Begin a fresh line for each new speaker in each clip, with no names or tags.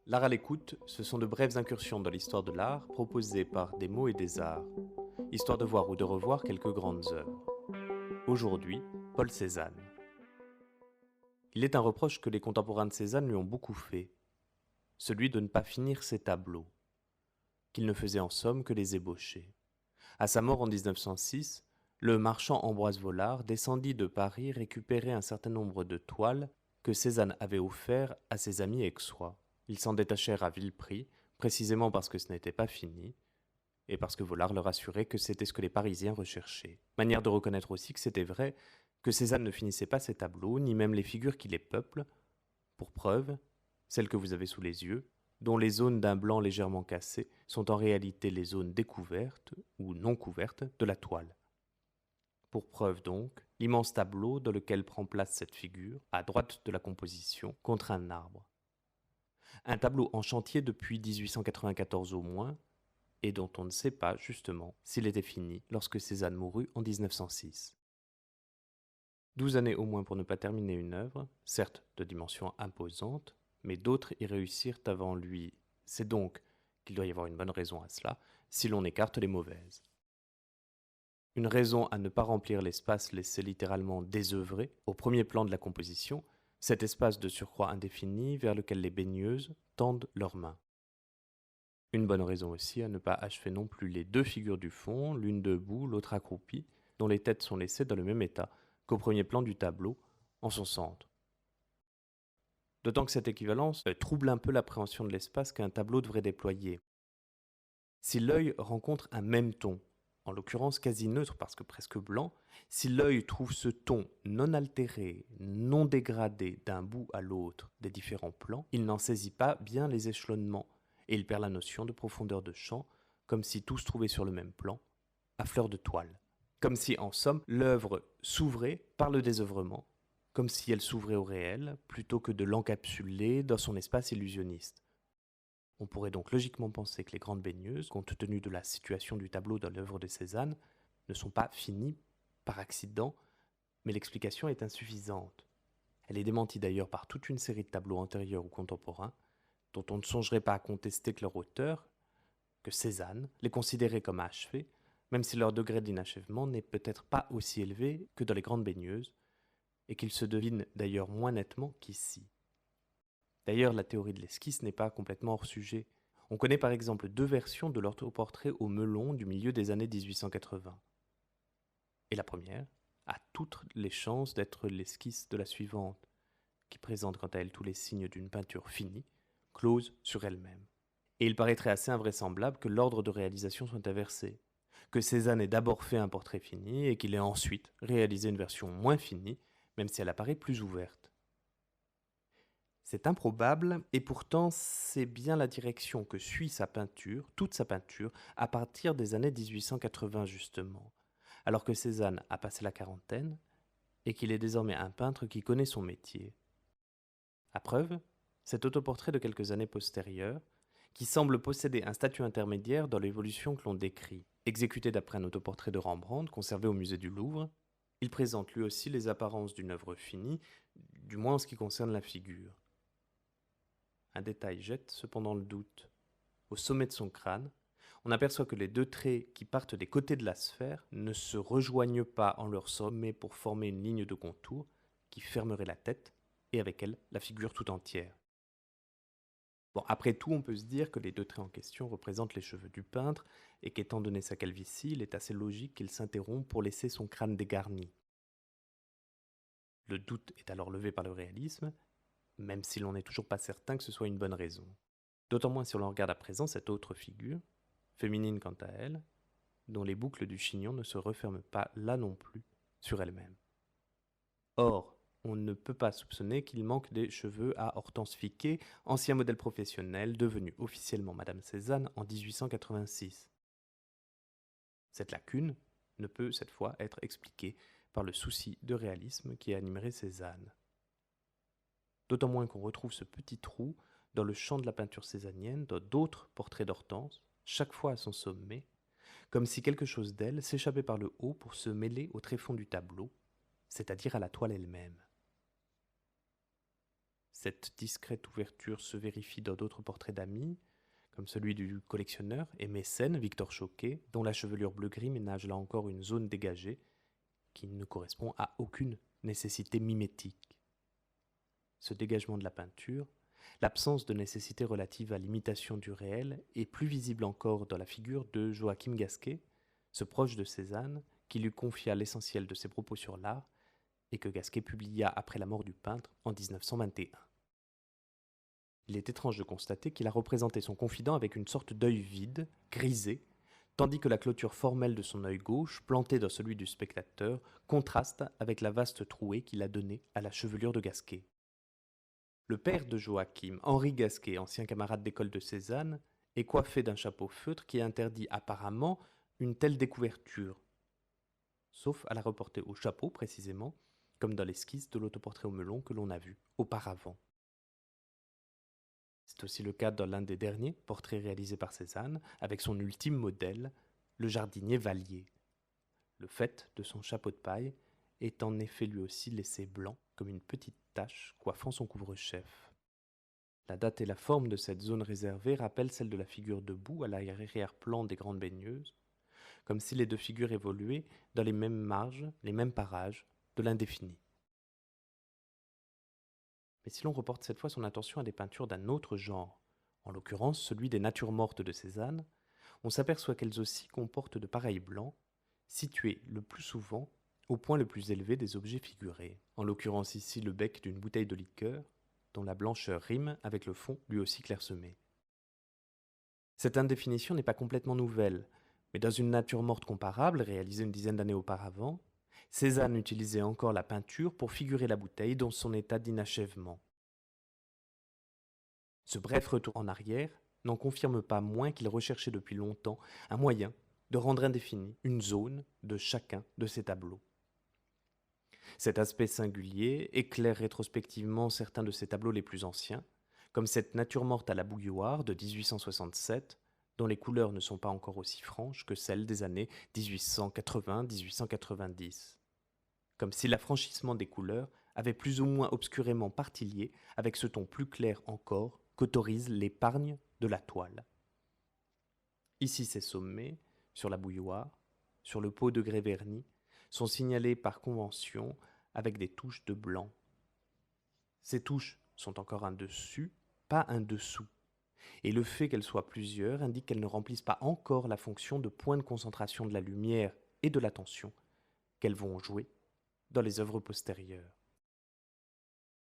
L'art à l'écoute, ce sont de brèves incursions dans l'histoire de l'art proposées par des mots et des arts, histoire de voir ou de revoir quelques grandes œuvres. Aujourd'hui, Paul Cézanne. Il est un reproche que les contemporains de Cézanne lui ont beaucoup fait, celui de ne pas finir ses tableaux, qu'il ne faisait en somme que les ébaucher. À sa mort en 1906, le marchand Ambroise Vollard descendit de Paris récupérer un certain nombre de toiles que Cézanne avait offertes à ses amis aixois. Ils s'en détachèrent à vil prix, précisément parce que ce n'était pas fini, et parce que Vollard leur assurait que c'était ce que les Parisiens recherchaient. Manière de reconnaître aussi que c'était vrai, que Cézanne ne finissait pas ses tableaux, ni même les figures qui les peuplent, pour preuve, celles que vous avez sous les yeux, dont les zones d'un blanc légèrement cassé sont en réalité les zones découvertes ou non couvertes de la toile. Pour preuve donc, l'immense tableau dans lequel prend place cette figure, à droite de la composition, contre un arbre. Un tableau en chantier depuis 1894 au moins, et dont on ne sait pas, justement, s'il était fini lorsque Cézanne mourut en 1906. 12 années au moins pour ne pas terminer une œuvre, certes de dimension imposante, mais d'autres y réussirent avant lui. C'est donc qu'il doit y avoir une bonne raison à cela, si l'on écarte les mauvaises. Une raison à ne pas remplir l'espace laissé littéralement désœuvré au premier plan de la composition, cet espace de surcroît indéfini vers lequel les baigneuses tendent leurs mains. Une bonne raison aussi à ne pas achever non plus les deux figures du fond, l'une debout, l'autre accroupie, dont les têtes sont laissées dans le même état qu'au premier plan du tableau, en son centre. D'autant que cette équivalence trouble un peu l'appréhension de l'espace qu'un tableau devrait déployer. Si l'œil rencontre un même ton, en l'occurrence quasi neutre parce que presque blanc, si l'œil trouve ce ton non altéré, non dégradé d'un bout à l'autre des différents plans, il n'en saisit pas bien les échelonnements, et il perd la notion de profondeur de champ, comme si tout se trouvait sur le même plan, à fleur de toile. Comme si, en somme, l'œuvre s'ouvrait par le désœuvrement, comme si elle s'ouvrait au réel, plutôt que de l'encapsuler dans son espace illusionniste. On pourrait donc logiquement penser que les grandes baigneuses, compte tenu de la situation du tableau dans l'œuvre de Cézanne, ne sont pas finies par accident, mais l'explication est insuffisante. Elle est démentie d'ailleurs par toute une série de tableaux antérieurs ou contemporains, dont on ne songerait pas à contester que leur auteur, que Cézanne, les considérait comme achevés, même si leur degré d'inachèvement n'est peut-être pas aussi élevé que dans les grandes baigneuses, et qu'il se devine d'ailleurs moins nettement qu'ici. D'ailleurs, la théorie de l'esquisse n'est pas complètement hors sujet. On connaît par exemple deux versions de l'autoportrait au melon du milieu des années 1880. Et la première a toutes les chances d'être l'esquisse de la suivante, qui présente quant à elle tous les signes d'une peinture finie, close sur elle-même. Et il paraîtrait assez invraisemblable que l'ordre de réalisation soit inversé, que Cézanne ait d'abord fait un portrait fini et qu'il ait ensuite réalisé une version moins finie, même si elle apparaît plus ouverte. C'est improbable, et pourtant c'est bien la direction que suit sa peinture, toute sa peinture, à partir des années 1880 justement, alors que Cézanne a passé la quarantaine et qu'il est désormais un peintre qui connaît son métier. À preuve, cet autoportrait de quelques années postérieures, qui semble posséder un statut intermédiaire dans l'évolution que l'on décrit. Exécuté d'après un autoportrait de Rembrandt conservé au musée du Louvre, il présente lui aussi les apparences d'une œuvre finie, du moins en ce qui concerne la figure. Un détail jette cependant le doute. Au sommet de son crâne, on aperçoit que les deux traits qui partent des côtés de la sphère ne se rejoignent pas en leur sommet pour former une ligne de contour qui fermerait la tête et avec elle la figure tout entière. Bon, après tout, on peut se dire que les deux traits en question représentent les cheveux du peintre et qu'étant donné sa calvitie, il est assez logique qu'il s'interrompt pour laisser son crâne dégarni. Le doute est alors levé par le réalisme, même si l'on n'est toujours pas certain que ce soit une bonne raison. D'autant moins si l'on regarde à présent cette autre figure, féminine quant à elle, dont les boucles du chignon ne se referment pas là non plus sur elle-même. Or, on ne peut pas soupçonner qu'il manque des cheveux à Hortense Fiquet, ancien modèle professionnel devenu officiellement Madame Cézanne en 1886. Cette lacune ne peut cette fois être expliquée par le souci de réalisme qui animerait Cézanne. D'autant moins qu'on retrouve ce petit trou dans le champ de la peinture cézannienne dans d'autres portraits d'Hortense, chaque fois à son sommet, comme si quelque chose d'elle s'échappait par le haut pour se mêler au tréfonds du tableau, c'est-à-dire à la toile elle-même. Cette discrète ouverture se vérifie dans d'autres portraits d'amis, comme celui du collectionneur et mécène Victor Choquet, dont la chevelure bleu-gris ménage là encore une zone dégagée qui ne correspond à aucune nécessité mimétique. Ce dégagement de la peinture, l'absence de nécessité relative à l'imitation du réel est plus visible encore dans la figure de Joachim Gasquet, ce proche de Cézanne, qui lui confia l'essentiel de ses propos sur l'art et que Gasquet publia après la mort du peintre en 1921. Il est étrange de constater qu'il a représenté son confident avec une sorte d'œil vide, grisé, tandis que la clôture formelle de son œil gauche, plantée dans celui du spectateur, contraste avec la vaste trouée qu'il a donnée à la chevelure de Gasquet. Le père de Joachim, Henri Gasquet, ancien camarade d'école de Cézanne, est coiffé d'un chapeau feutre qui interdit apparemment une telle découverture, sauf à la reporter au chapeau précisément, comme dans l'esquisse de l'autoportrait au melon que l'on a vu auparavant. C'est aussi le cas dans l'un des derniers portraits réalisés par Cézanne, avec son ultime modèle, le jardinier Vallier. Le faîte de son chapeau de paille est en effet lui aussi laissé blanc, comme une petite tache coiffant son couvre-chef. La date et la forme de cette zone réservée rappellent celle de la figure debout à l'arrière-plan des grandes baigneuses, comme si les deux figures évoluaient dans les mêmes marges, les mêmes parages, de l'indéfini. Mais si l'on reporte cette fois son attention à des peintures d'un autre genre, en l'occurrence celui des natures mortes de Cézanne, on s'aperçoit qu'elles aussi comportent de pareils blancs, situés le plus souvent au point le plus élevé des objets figurés, en l'occurrence ici le bec d'une bouteille de liqueur, dont la blancheur rime avec le fond lui aussi clairsemé. Cette indéfinition n'est pas complètement nouvelle, mais dans une nature morte comparable, réalisée une dizaine d'années auparavant, Cézanne utilisait encore la peinture pour figurer la bouteille dans son état d'inachèvement. Ce bref retour en arrière n'en confirme pas moins qu'il recherchait depuis longtemps un moyen de rendre indéfinie une zone de chacun de ses tableaux. Cet aspect singulier éclaire rétrospectivement certains de ses tableaux les plus anciens, comme cette nature morte à la bouilloire de 1867, dont les couleurs ne sont pas encore aussi franches que celles des années 1880-1890. Comme si l'affranchissement des couleurs avait plus ou moins obscurément partie liée avec ce ton plus clair encore qu'autorise l'épargne de la toile. Ici ces sommets, sur la bouilloire, sur le pot de grès verni, sont signalés par convention avec des touches de blanc. Ces touches sont encore un dessus, pas un dessous, et le fait qu'elles soient plusieurs indique qu'elles ne remplissent pas encore la fonction de point de concentration de la lumière et de l'attention qu'elles vont jouer dans les œuvres postérieures.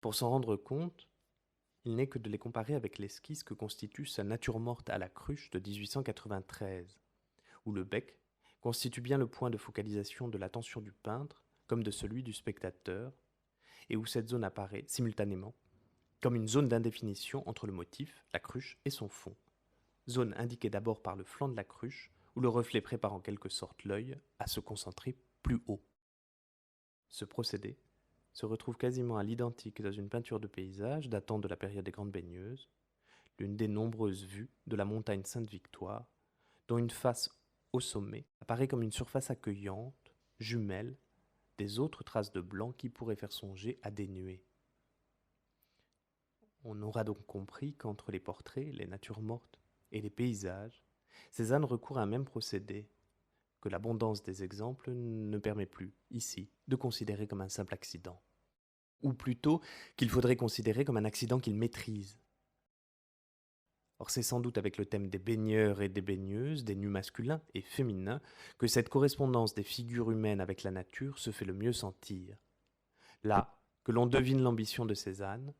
Pour s'en rendre compte, il n'est que de les comparer avec l'esquisse que constitue sa nature morte à la cruche de 1893, où le bec constitue bien le point de focalisation de l'attention du peintre comme de celui du spectateur, et où cette zone apparaît simultanément comme une zone d'indéfinition entre le motif, la cruche et son fond. Zone indiquée d'abord par le flanc de la cruche, où le reflet prépare en quelque sorte l'œil à se concentrer plus haut. Ce procédé se retrouve quasiment à l'identique dans une peinture de paysage datant de la période des Grandes Baigneuses, l'une des nombreuses vues de la montagne Sainte-Victoire, dont une face au sommet apparaît comme une surface accueillante, jumelle, des autres traces de blanc qui pourraient faire songer à des nuées. On aura donc compris qu'entre les portraits, les natures mortes et les paysages, Cézanne recourt à un même procédé, que l'abondance des exemples ne permet plus, ici, de considérer comme un simple accident. Ou plutôt qu'il faudrait considérer comme un accident qu'il maîtrise. Or c'est sans doute avec le thème des baigneurs et des baigneuses, des nus masculins et féminins, que cette correspondance des figures humaines avec la nature se fait le mieux sentir. Là que l'on devine l'ambition de Cézanne,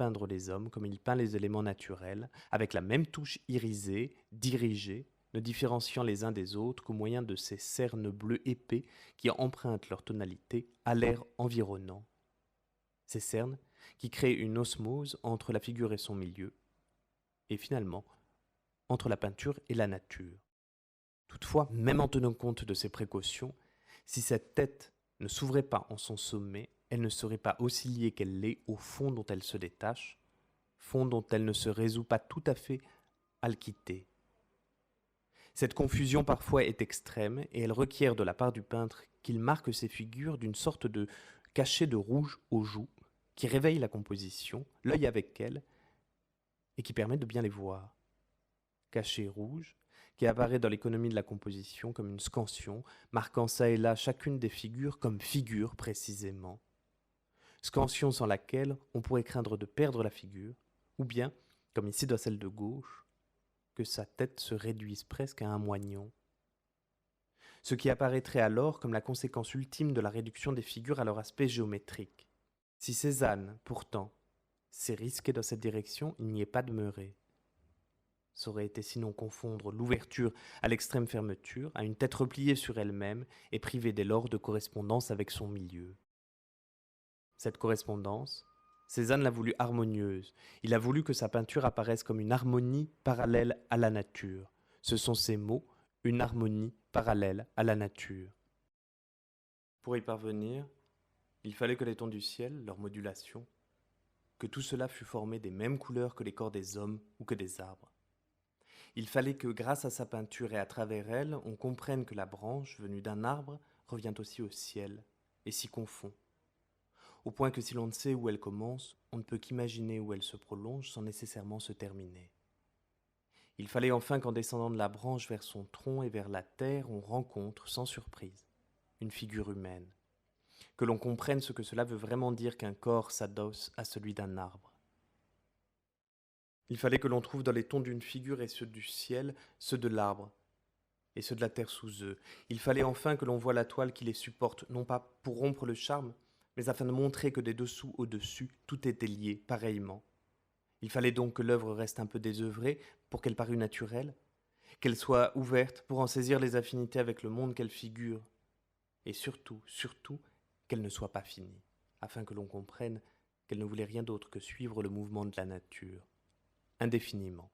peindre les hommes comme il peint les éléments naturels, avec la même touche irisée, dirigée, ne différenciant les uns des autres qu'au moyen de ces cernes bleues épais qui empruntent leur tonalité à l'air environnant. Ces cernes qui créent une osmose entre la figure et son milieu, et finalement, entre la peinture et la nature. Toutefois, même en tenant compte de ces précautions, si cette tête ne s'ouvrait pas en son sommet, elle ne serait pas aussi liée qu'elle l'est au fond dont elle se détache, fond dont elle ne se résout pas tout à fait à le quitter. Cette confusion parfois est extrême et elle requiert de la part du peintre qu'il marque ses figures d'une sorte de cachet de rouge aux joues qui réveille la composition, l'œil avec elle, et qui permet de bien les voir. Cachet rouge, qui apparaît dans l'économie de la composition comme une scansion, marquant çà et là chacune des figures comme figure précisément. Scansion sans laquelle on pourrait craindre de perdre la figure, ou bien, comme ici dans celle de gauche, que sa tête se réduise presque à un moignon. Ce qui apparaîtrait alors comme la conséquence ultime de la réduction des figures à leur aspect géométrique. Si Cézanne, pourtant, s'est risqué dans cette direction, il n'y est pas demeuré. Ça aurait été sinon confondre l'ouverture à l'extrême fermeture, à une tête repliée sur elle-même et privée dès lors de correspondance avec son milieu. Cette correspondance, Cézanne l'a voulue harmonieuse. Il a voulu que sa peinture apparaisse comme une harmonie parallèle à la nature. Ce sont ces mots, une harmonie parallèle à la nature. Pour y parvenir, il fallait que les tons du ciel, leur modulation, que tout cela fût formé des mêmes couleurs que les corps des hommes ou que des arbres. Il fallait que, grâce à sa peinture et à travers elle, on comprenne que la branche, venue d'un arbre, revient aussi au ciel et s'y confond. Au point que si l'on ne sait où elle commence, on ne peut qu'imaginer où elle se prolonge sans nécessairement se terminer. Il fallait enfin qu'en descendant de la branche vers son tronc et vers la terre, on rencontre, sans surprise, une figure humaine, que l'on comprenne ce que cela veut vraiment dire qu'un corps s'adosse à celui d'un arbre. Il fallait que l'on trouve dans les tons d'une figure et ceux du ciel, ceux de l'arbre, et ceux de la terre sous eux. Il fallait enfin que l'on voie la toile qui les supporte, non pas pour rompre le charme, mais afin de montrer que des dessous au dessus, tout était lié, pareillement. Il fallait donc que l'œuvre reste un peu désœuvrée pour qu'elle parût naturelle, qu'elle soit ouverte pour en saisir les affinités avec le monde qu'elle figure, et surtout, qu'elle ne soit pas finie, afin que l'on comprenne qu'elle ne voulait rien d'autre que suivre le mouvement de la nature, indéfiniment.